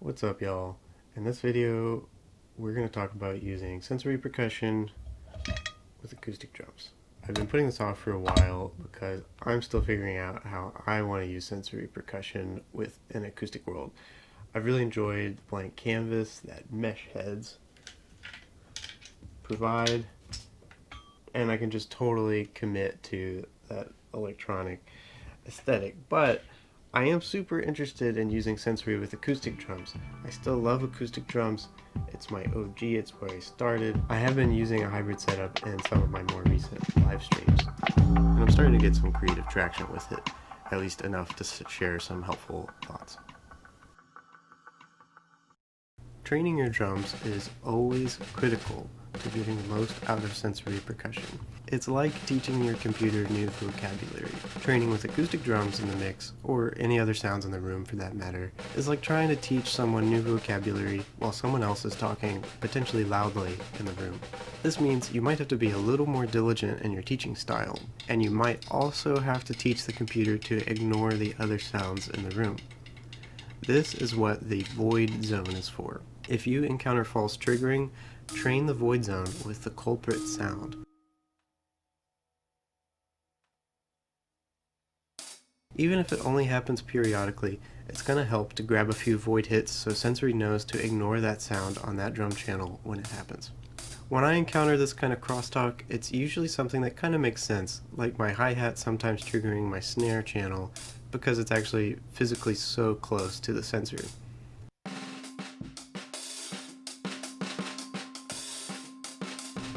What's up, y'all? In this video, we're going to talk about using sensory percussion with acoustic drums. I've been putting this off for a while because I'm still figuring out how I want to use sensory percussion with an acoustic world. I've really enjoyed the blank canvas that mesh heads provide, and I can just totally commit to that electronic aesthetic, but I am super interested in using sensory with acoustic drums. I still love acoustic drums. It's my OG, it's where I started. I have been using a hybrid setup in some of my more recent live streams, and I'm starting to get some creative traction with it, at least enough to share some helpful thoughts. Training your drums is always critical to getting the most out of sensory percussion. It's like teaching your computer new vocabulary. Training with acoustic drums in the mix, or any other sounds in the room for that matter, is like trying to teach someone new vocabulary while someone else is talking potentially loudly in the room. This means you might have to be a little more diligent in your teaching style, and you might also have to teach the computer to ignore the other sounds in the room. This is what the void zone is for. If you encounter false triggering, train the void zone with the culprit sound. Even if it only happens periodically, it's going to help to grab a few void hits so sensory knows to ignore that sound on that drum channel when it happens. When I encounter this kind of crosstalk, it's usually something that kind of makes sense, like my hi-hat sometimes triggering my snare channel because it's actually physically so close to the sensor.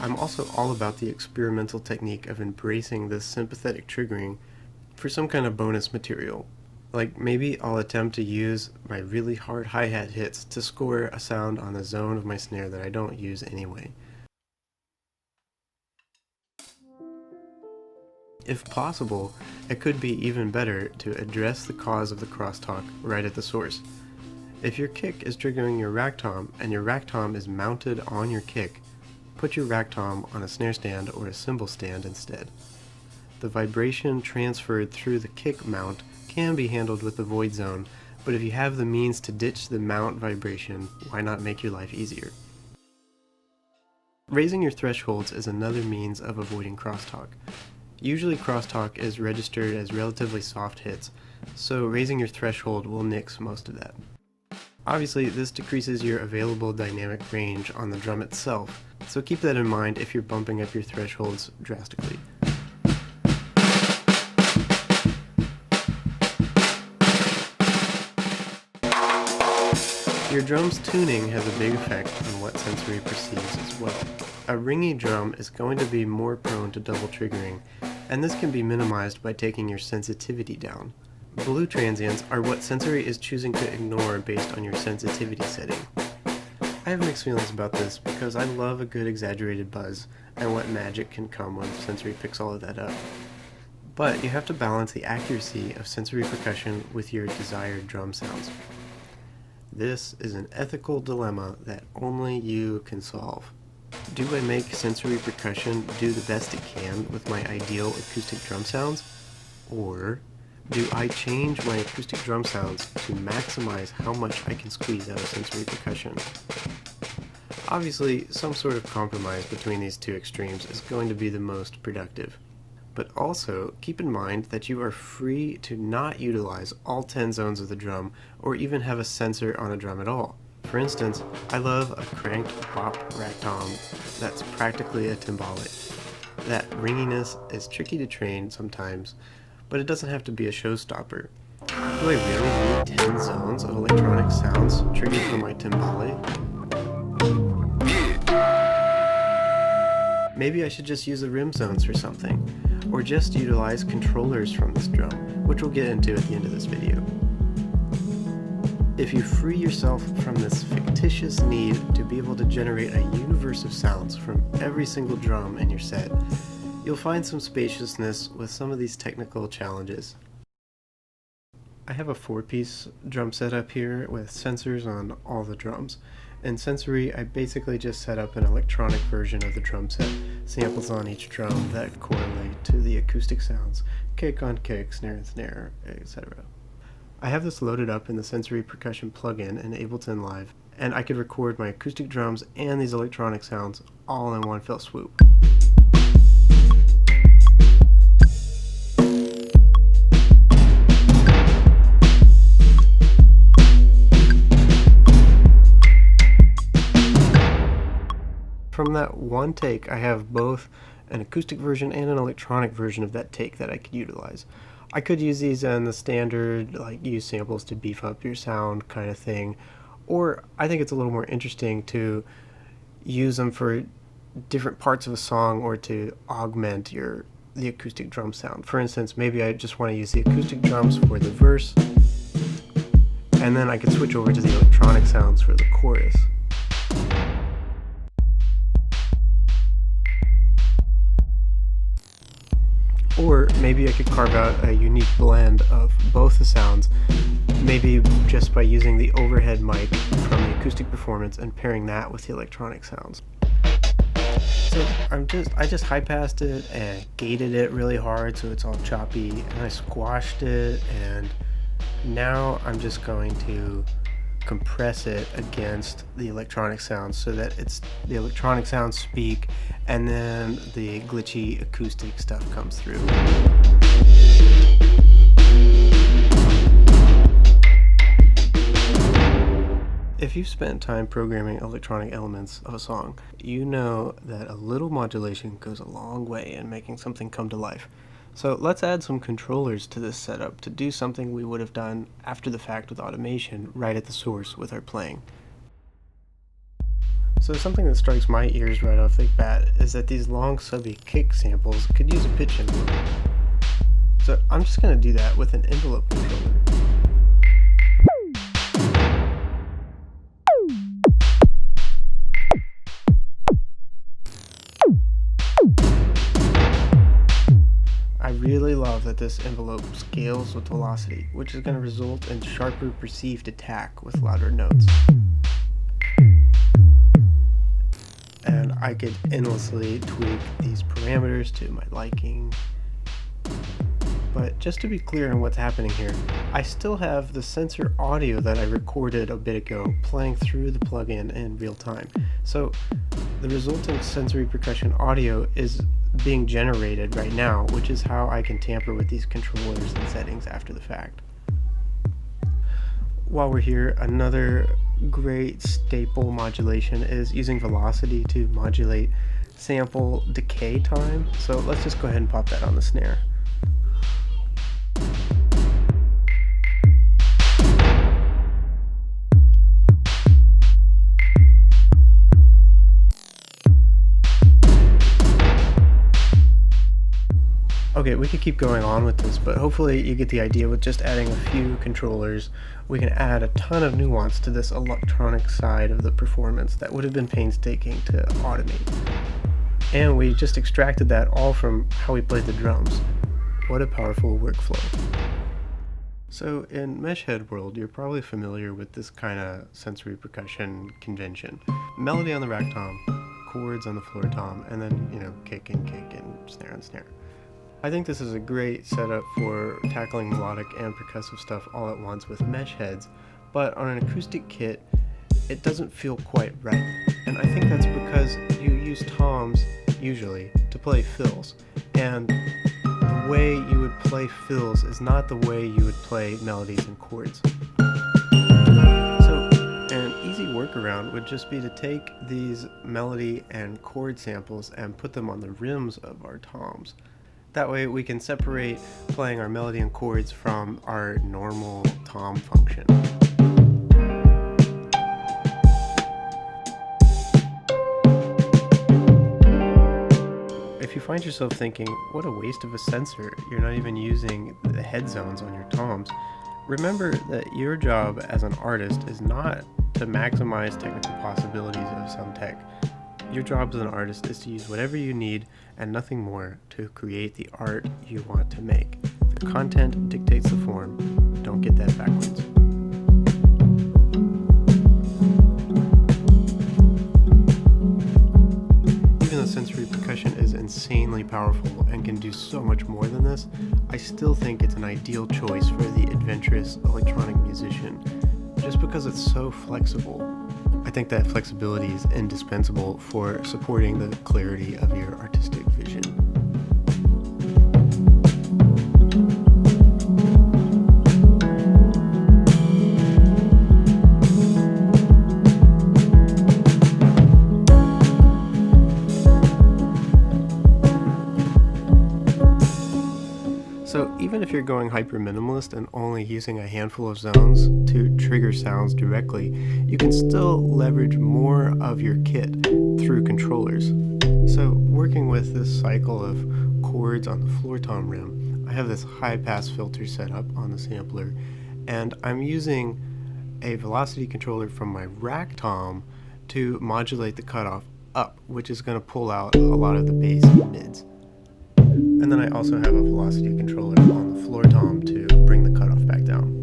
I'm also all about the experimental technique of embracing this sympathetic triggering for some kind of bonus material. Like maybe I'll attempt to use my really hard hi-hat hits to score a sound on the zone of my snare that I don't use anyway. If possible, it could be even better to address the cause of the crosstalk right at the source. If your kick is triggering your rack tom and your rack tom is mounted on your kick, put your rack tom on a snare stand or a cymbal stand instead. The vibration transferred through the kick mount can be handled with the void zone, but if you have the means to ditch the mount vibration, why not make your life easier? Raising your thresholds is another means of avoiding crosstalk. Usually crosstalk is registered as relatively soft hits, so raising your threshold will nix most of that. Obviously, this decreases your available dynamic range on the drum itself, so keep that in mind if you're bumping up your thresholds drastically. Your drum's tuning has a big effect on what sensory perceives as well. A ringy drum is going to be more prone to double triggering, and this can be minimized by taking your sensitivity down. Blue transients are what sensory is choosing to ignore based on your sensitivity setting. I have mixed feelings about this because I love a good exaggerated buzz and what magic can come when sensory picks all of that up. But you have to balance the accuracy of sensory percussion with your desired drum sounds. This is an ethical dilemma that only you can solve. Do I make sensory percussion do the best it can with my ideal acoustic drum sounds? Or do I change my acoustic drum sounds to maximize how much I can squeeze out of sensory percussion? Obviously, some sort of compromise between these two extremes is going to be the most productive. But also, keep in mind that you are free to not utilize all 10 zones of the drum or even have a sensor on a drum at all. For instance, I love a cranked bop rack tom that's practically a timbale. That ringiness is tricky to train sometimes, but it doesn't have to be a showstopper. Do I really need 10 zones of electronic sounds triggered from my timbale? Maybe I should just use the rim zones for something, or just utilize controllers from this drum, which we'll get into at the end of this video. If you free yourself from this fictitious need to be able to generate a universe of sounds from every single drum in your set, you'll find some spaciousness with some of these technical challenges. I have a 4-piece drum setup here with sensors on all the drums. In sensory, I basically just set up an electronic version of the drum set, samples on each drum that correlate to the acoustic sounds, kick on kick, snare on snare, etc. I have this loaded up in the Sensory Percussion plugin in Ableton Live, and I could record my acoustic drums and these electronic sounds all in one fell swoop. From that one take, I have both an acoustic version and an electronic version of that take that I could utilize. I could use these in the standard, like use samples to beef up your sound kind of thing, or I think it's a little more interesting to use them for different parts of a song or to augment the acoustic drum sound. For instance, maybe I just want to use the acoustic drums for the verse, and then I could switch over to the electronic sounds for the chorus. Or maybe I could carve out a unique blend of both the sounds, maybe just by using the overhead mic from the acoustic performance and pairing that with the electronic sounds. So I just high-passed it and gated it really hard so it's all choppy, and I squashed it, and now I'm just going to compress it against the electronic sounds so that the electronic sounds speak and then the glitchy acoustic stuff comes through. If you've spent time programming electronic elements of a song, you know that a little modulation goes a long way in making something come to life. So let's add some controllers to this setup to do something we would have done after the fact with automation right at the source with our playing. So something that strikes my ears right off the bat is that these long subby kick samples could use a pitch envelope. So I'm just going to do that with an envelope controller. I really love that this envelope scales with velocity, which is going to result in sharper perceived attack with louder notes. And I could endlessly tweak these parameters to my liking. But just to be clear on what's happening here, I still have the sensor audio that I recorded a bit ago playing through the plugin in real time. So the resulting sensory percussion audio is being generated right now, which is how I can tamper with these controllers and settings after the fact. While we're here, another great staple modulation is using velocity to modulate sample decay time. So let's just go ahead and pop that on the snare. Okay, we could keep going on with this, but hopefully you get the idea. With just adding a few controllers, we can add a ton of nuance to this electronic side of the performance that would have been painstaking to automate. And we just extracted that all from how we played the drums. What a powerful workflow. So in Mesh Head world, you're probably familiar with this kind of sensory percussion convention. Melody on the rack tom, chords on the floor tom, and then, kick and snare and snare. I think this is a great setup for tackling melodic and percussive stuff all at once with mesh heads, but on an acoustic kit, it doesn't feel quite right. And I think that's because you use toms, usually, to play fills. And the way you would play fills is not the way you would play melodies and chords. So an easy workaround would just be to take these melody and chord samples and put them on the rims of our toms. That way we can separate playing our melody and chords from our normal tom function. If you find yourself thinking, what a waste of a sensor, you're not even using the head zones on your toms, remember that your job as an artist is not to maximize technical possibilities of some tech. Your job as an artist is to use whatever you need and nothing more to create the art you want to make. The content dictates the form. Don't get that backwards. Even though sensory percussion is insanely powerful and can do so much more than this, I still think it's an ideal choice for the adventurous electronic musician, just because it's so flexible. I think that flexibility is indispensable for supporting the clarity of your artistic vision. So even if you're going hyper-minimalist and only using a handful of zones to trigger sounds directly, you can still leverage more of your kit through controllers. So working with this cycle of chords on the floor tom rim, I have this high-pass filter set up on the sampler, and I'm using a velocity controller from my rack tom to modulate the cutoff up, which is going to pull out a lot of the bass and mids. And then I also have a velocity controller on the floor tom to bring the cutoff back down.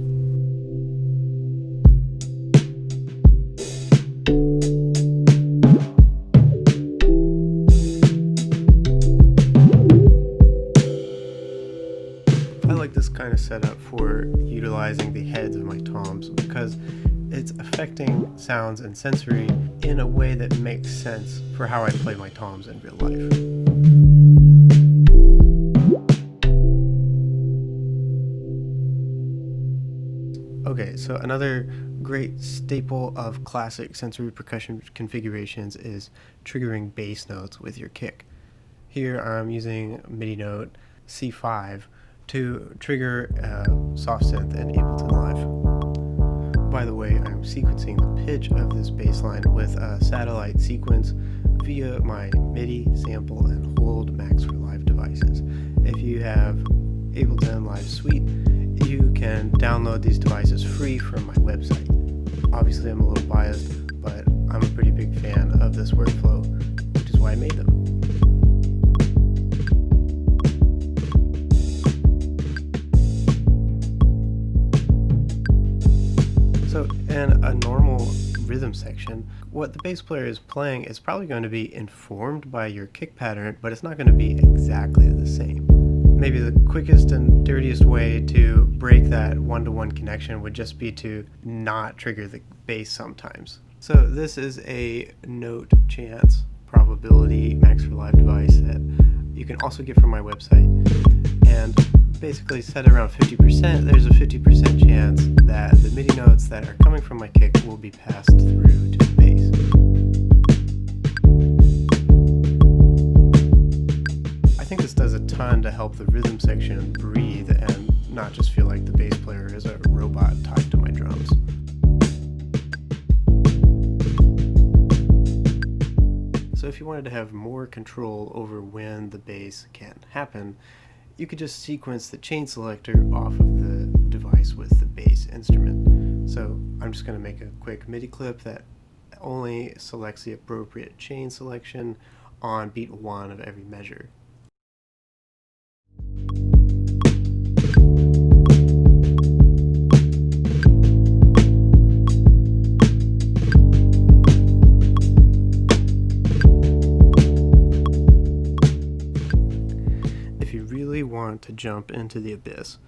I like this kind of setup for utilizing the heads of my toms because it's affecting sounds and sensory in a way that makes sense for how I play my toms in real life. Okay, so another great staple of classic sensory percussion configurations is triggering bass notes with your kick. Here I'm using MIDI note C5 to trigger soft synth in Ableton Live. By the way, I'm sequencing the pitch of this bass line with a satellite sequence via my MIDI, sample, and hold Max for Live devices. If you have Ableton Live Suite, you can download these devices free from my website. Obviously I'm a little biased, but I'm a pretty big fan of this workflow, which is why I made them. So in a normal rhythm section, what the bass player is playing is probably going to be informed by your kick pattern, but it's not going to be exactly the same. Maybe the quickest and dirtiest way to break that one-to-one connection would just be to not trigger the bass sometimes. So this is a note chance probability Max for Live device that you can also get from my website. And basically set around 50%, there's a 50% chance that the MIDI notes that are coming from my kick will be passed through to the bass. I think this does a ton to help the rhythm section breathe and not just feel like the bass player is a robot tied to my drums. So if you wanted to have more control over when the bass can happen, you could just sequence the chain selector off of the device with the bass instrument. So I'm just going to make a quick MIDI clip that only selects the appropriate chain selection on beat 1 of every measure. If you really want to jump into the abyss,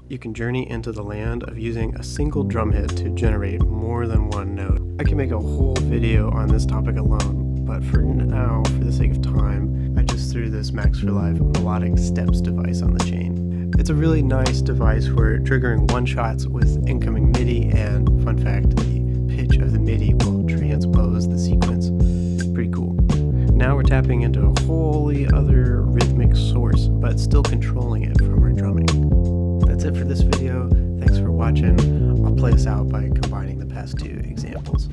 you can journey into the land of using a single drum hit to generate more than one note. I can make a whole video on this topic alone, but for now, for the sake of time, I just threw this Max for Live melodic steps device on the chain. It's a really nice device for triggering one-shots with incoming MIDI, and fun fact, the pitch of the MIDI will transpose the sequence. Pretty cool. Now we're tapping into a wholly other rhythmic source, but still controlling it from our drumming. That's it for this video. Thanks for watching. I'll play this out by combining the past two examples.